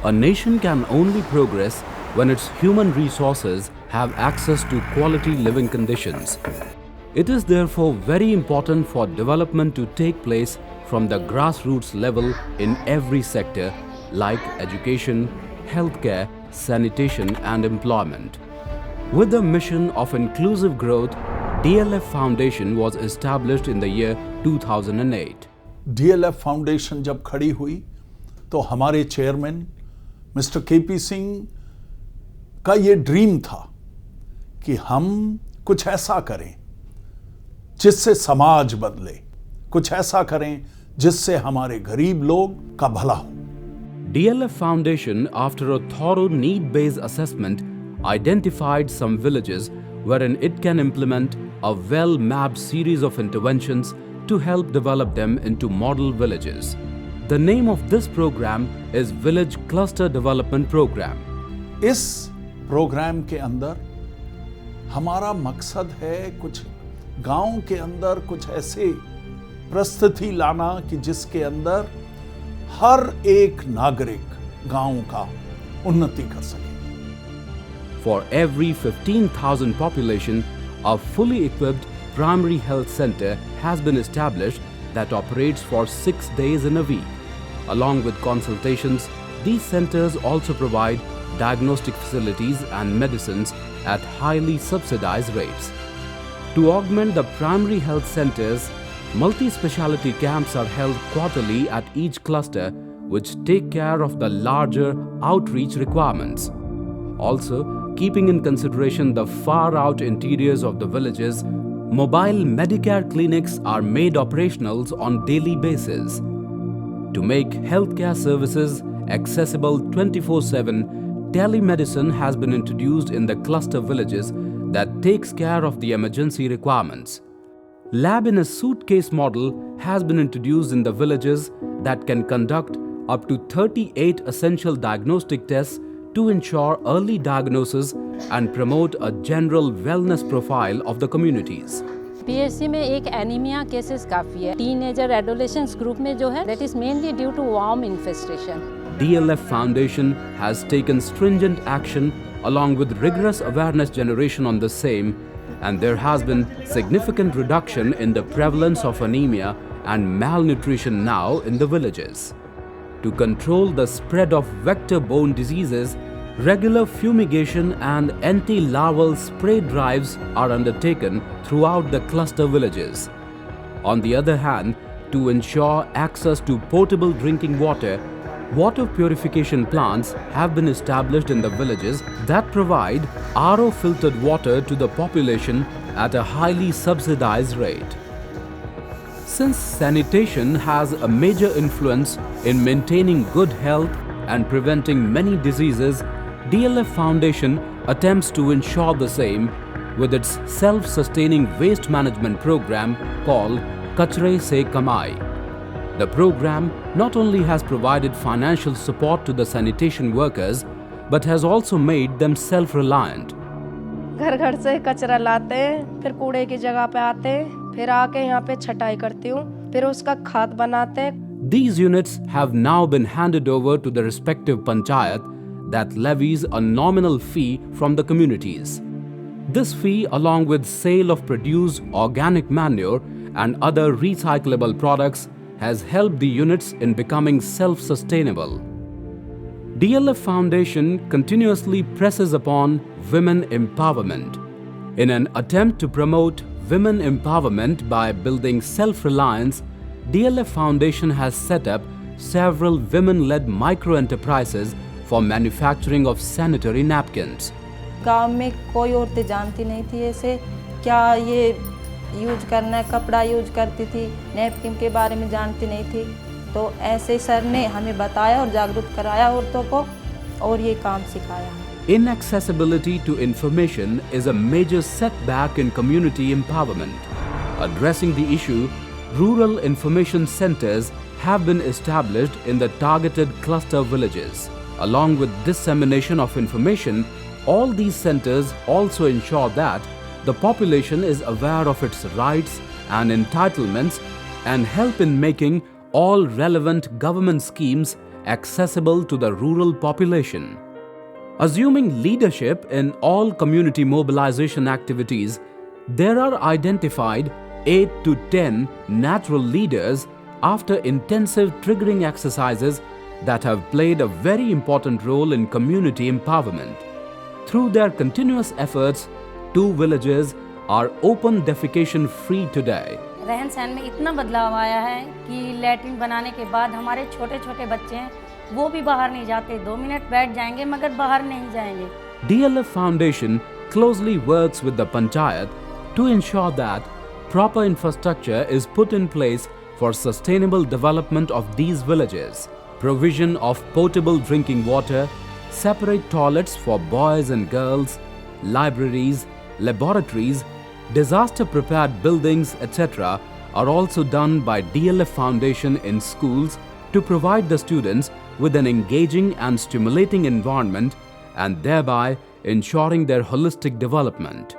A nation can only progress when its human resources have access to quality living conditions. It is therefore very important for development to take place from the grassroots level in every sector like education, healthcare, sanitation and employment. With the mission of inclusive growth, DLF Foundation was established in the year 2008. DLF foundation जब खड़ी हुई तो हमारे chairman mister KP Singh का ये dream था कि हम कुछ ऐसा करें जिससे समाज बदले, कुछ ऐसा करें जिससे हमारे गरीब लोग का भला हो. DLF Foundation, after a thorough need-based assessment, identified some villages wherein it can implement a well-mapped series of interventions to help develop them into model villages. The name of this program is Village Cluster Development Program. इस programme के अंदर हमारा मकसद है कुछ गांव के अंदर कुछ ऐसे परिस्थिति लाना कि जिसके अंदर हर एक नागरिक गांव का उन्नति कर सके. For every 15,000 population, a fully equipped primary health center has been established that operates for 6 days in a week. Along with consultations, these centers also provide diagnostic facilities and medicines at highly subsidized rates. To augment the primary health centers, multi-speciality camps are held quarterly at each cluster, which take care of the larger outreach requirements. Also, keeping in consideration the far-out interiors of the villages, mobile Medicare clinics are made operational on daily basis. To make healthcare services accessible 24/7, telemedicine has been introduced in the cluster villages that takes care of the emergency requirements. Lab in a suitcase model has been introduced in the villages that can conduct up to 38 essential diagnostic tests to ensure early diagnosis and promote a general wellness profile of the communities. PHC में एक anaemia cases काफ़ी है. Teenager adolescence group में जो है that is mainly due to worm infestation. DLF Foundation has taken stringent action along with rigorous awareness generation on the same, and there has been significant reduction in the prevalence of anemia and malnutrition now in the villages. To control the spread of vector-borne diseases, regular fumigation and anti-larval spray drives are undertaken throughout the cluster villages. On the other hand, to ensure access to potable drinking water, water purification plants have been established in the villages that provide RO filtered water to the population at a highly subsidized rate. Since sanitation has a major influence in maintaining good health and preventing many diseases, DLF Foundation attempts to ensure the same with its self-sustaining waste management program called Kachre Se Kamai. The program not only has provided financial support to the sanitation workers, but has also made them self-reliant. घर घर से कचरा लाते हैं, फिर कूड़े की जगह पे आते हैं, फिर आके यहाँ पे छटाई करती हूँ, फिर उसका खाद बनाते हैं. These units have now been handed over to the respective panchayat that levies a nominal fee from the communities. This fee, along with sale of produced organic manure and other recyclable products, has helped the units in becoming self-sustainable. DLF Foundation continuously presses upon women empowerment. In an attempt to promote women empowerment by building self-reliance, DLF Foundation has set up several women-led micro-enterprises for manufacturing of sanitary napkins. गांव में कोई औरतें जानती नहीं थी ऐसे क्या ये यूज करना है, कपड़ा यूज करती थी, नैपकिन के बारे में जानती नहीं थी. तो ऐसे सर ने हमें बताया और जागरूक कराया औरतों को और ये काम सिखाया. Inaccessibility to information is a major setback in community empowerment. Addressing the issue, rural information centers have been established in the targeted cluster villages. Along with dissemination of information, all these centers also ensure that the population is aware of its rights and entitlements and help in making all relevant government schemes accessible to the rural population. Assuming leadership in all community mobilization activities, there are identified 8 to 10 natural leaders after intensive triggering exercises that have played a very important role in community empowerment. Through their continuous efforts, 2 villages are open defecation free today. रहन सहन में इतना बदलाव आया है कि latrine बनाने के बाद हमारे छोटे छोटे बच्चे हैं वो भी बाहर नहीं जाते, 2 मिनट बैठ जाएंगे मगर बाहर नहीं जाएंगे. DLF Foundation closely works with the Panchayat to ensure that proper infrastructure is put in place for sustainable development of these villages. Provision of potable drinking water, separate toilets for boys and girls, libraries, laboratories, disaster-prepared buildings, etc. are also done by DLF Foundation in schools to provide the students with an engaging and stimulating environment and thereby ensuring their holistic development.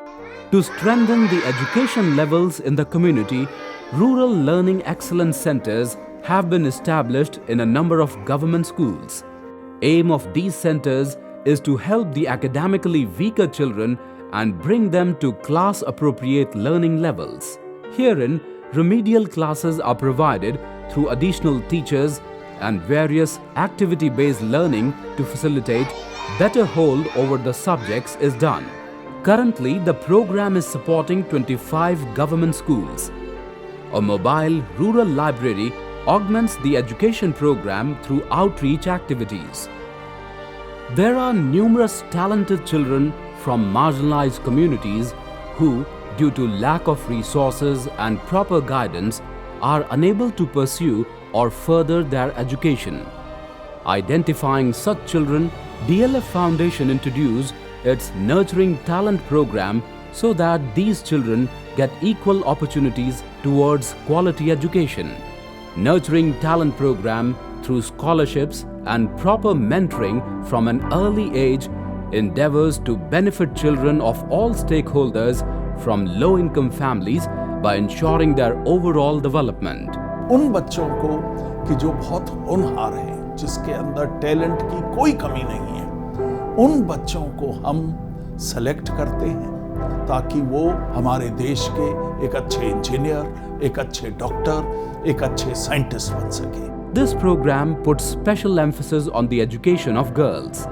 To strengthen the education levels in the community, rural learning excellence centers have been established in a number of government schools. Aim of these centers is to help the academically weaker children and bring them to class-appropriate learning levels. Herein, remedial classes are provided through additional teachers and various activity-based learning to facilitate better hold over the subjects is done. Currently, the program is supporting 25 government schools. A mobile rural library augments the education program through outreach activities. There are numerous talented children from marginalized communities who, due to lack of resources and proper guidance, are unable to pursue or further their education. Identifying such children, DLF Foundation introduced its Nurturing Talent program so that these children get equal opportunities towards quality education. Nurturing Talent program, through scholarships and proper mentoring from an early age, endeavors to benefit children of all stakeholders from low-income families by ensuring their overall development. उन बच्चों को कि जो बहुत होनहार हैं, जिसके अंदर टैलेंट की कोई कमी नहीं है, उन बच्चों को हम सेलेक्ट करते हैं ताकि वो हमारे देश के एक अच्छे इंजीनियर, एक अच्छे डॉक्टर, एक अच्छे साइंटिस्ट बन सके. This program puts special emphasis on the education of girls.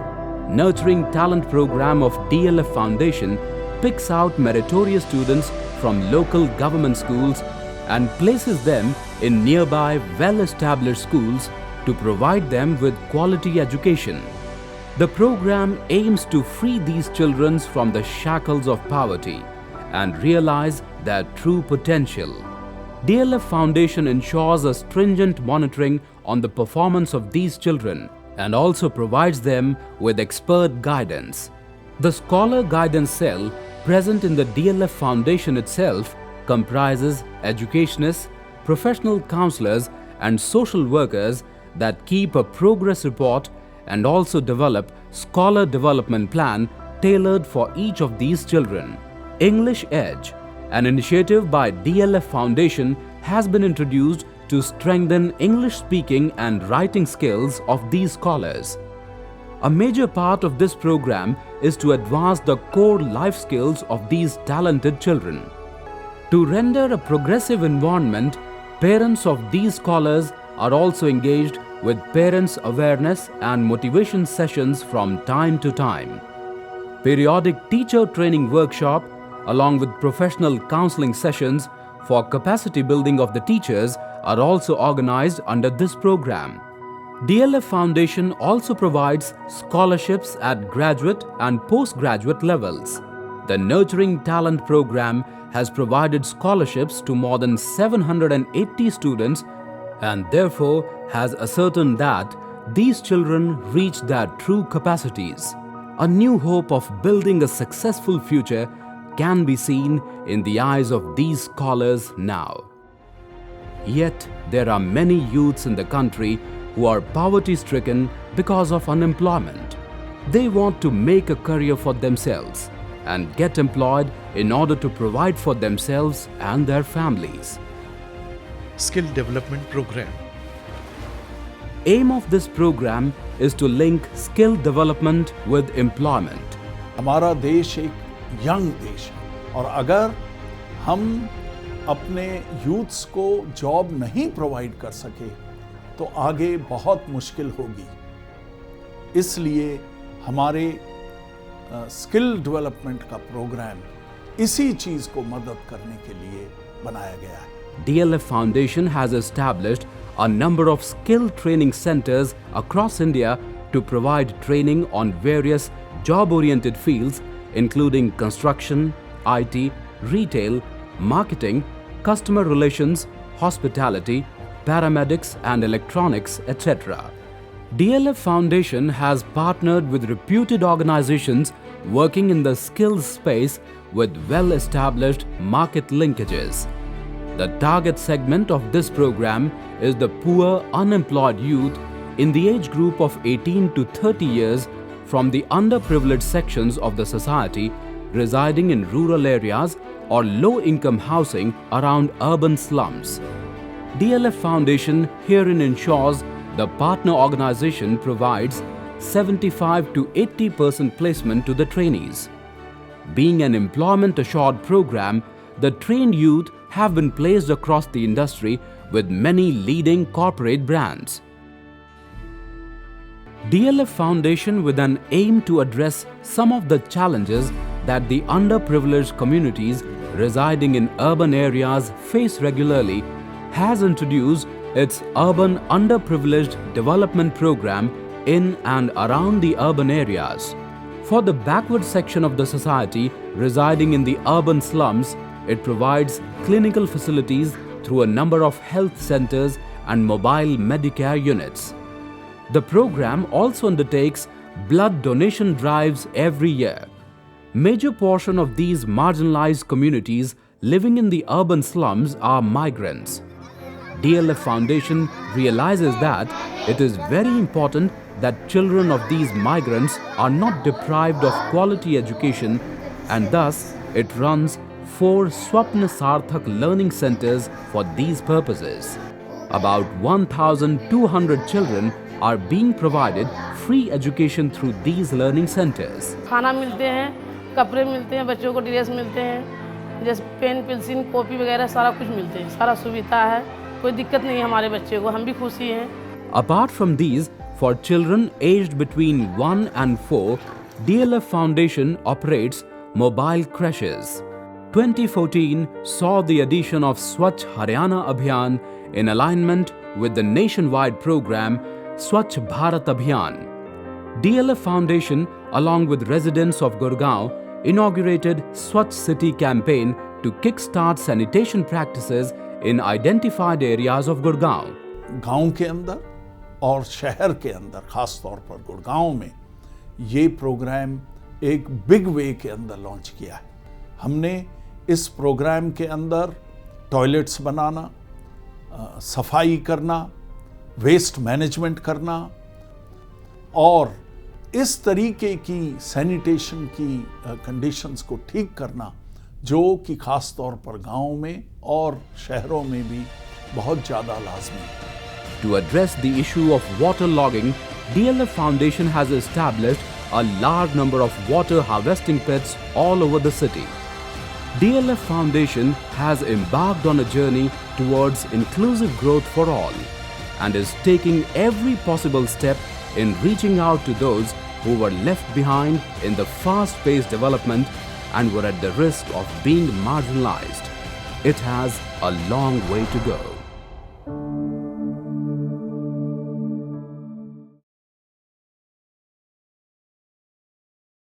Nurturing Talent program of DLF Foundation picks out meritorious students from local government schools and places them in nearby well-established schools to provide them with quality education. The program aims to free these children from the shackles of poverty and realize their true potential. DLF Foundation ensures a stringent monitoring on the performance of these children and also provides them with expert guidance. The Scholar Guidance Cell present in the DLF Foundation itself comprises educationists, professional counselors and social workers that keep a progress report and also develop scholar development plan tailored for each of these children. English Edge, an initiative by DLF Foundation, has been introduced to strengthen English speaking and writing skills of these scholars. A major part of this program is to advance the core life skills of these talented children. To render a progressive environment, parents of these scholars are also engaged with parents' awareness and motivation sessions from time to time. Periodic teacher training workshop along with professional counseling sessions for capacity building of the teachers are also organized under this program. DLF Foundation also provides scholarships at graduate and postgraduate levels. The Nurturing Talent program has provided scholarships to more than 780 students and therefore has ascertained that these children reach their true capacities. A new hope of building a successful future can be seen in the eyes of these scholars now. Yet, there are many youths in the country who are poverty-stricken because of unemployment. They want to make a career for themselves and get employed in order to provide for themselves and their families. Skill Development Program. aim of this program is to link skill development with employment. हमारा देश एक young देश है और अगर हम अपने youths को जॉब नहीं प्रोवाइड कर सके तो आगे बहुत मुश्किल होगी। इसलिए हमारे स्किल डेवलपमेंट का प्रोग्राम इसी चीज को मदद करने के लिए बनाया गया है। DLF Foundation has established a number of skill training centers across India to provide training on various job-oriented fields including construction, IT, retail, marketing, customer relations, hospitality, paramedics and electronics, etc. DLF Foundation has partnered with reputed organizations working in the skills space with well-established market linkages. The target segment of this program is the poor unemployed youth in the age group of 18 to 30 years from the underprivileged sections of the society residing in rural areas or low-income housing around urban slums. DLF Foundation herein ensures the partner organization provides 75 to 80% placement to the trainees. Being an employment-assured program, the trained youth have been placed across the industry with many leading corporate brands. DLF Foundation, with an aim to address some of the challenges that the underprivileged communities residing in urban areas face regularly, has introduced its Urban Underprivileged Development Program in and around the urban areas. For the backward section of the society residing in the urban slums, it provides clinical facilities through a number of health centers and mobile Medicare units. The program also undertakes blood donation drives every year. Major portion of these marginalized communities living in the urban slums are migrants. DLF Foundation realizes that it is very important that children of these migrants are not deprived of quality education, and thus it runs 4 Swapna Sarthak learning centers for these purposes. About 1,200 children are being provided free education through these learning centers. खाना मिलते हैं, कपड़े मिलते हैं, बच्चों को dress मिलते हैं, जैसे पेन, पेंसिल, कॉपी वगैरह सारा कुछ मिलते हैं, सारा सुविधा है, कोई दिक्कत नहीं है हमारे बच्चे को, हम भी खुशी हैं। Apart from these, for children aged between 1 and 4, DLF Foundation operates mobile creches. 2014 saw the addition of Swachh Haryana Abhiyan in alignment with the nationwide program Swachh Bharat Abhiyan. DLF Foundation, along with residents of Gurgaon, inaugurated Swachh City campaign to kickstart sanitation practices in identified areas of Gurgaon. गांव के अंदर और शहर के अंदर, खास तौर पर गुड़गांव में, ये प्रोग्राम एक बिग वे के अंदर लॉन्च किया है। हमने इस प्रोग्राम के अंदर टॉयलेट्स बनाना, सफाई करना, वेस्ट मैनेजमेंट करना और इस तरीके की सैनिटेशन की कंडीशंस को ठीक करना जो कि खास तौर पर गांव में और शहरों में भी बहुत ज़्यादा लाजमी है। To address the issue of water logging, DLF Foundation has established a large number of water harvesting pits all over the city. DLF Foundation has embarked on a journey towards inclusive growth for all and is taking every possible step in reaching out to those who were left behind in the fast-paced development and were at the risk of being marginalized. It has a long way to go.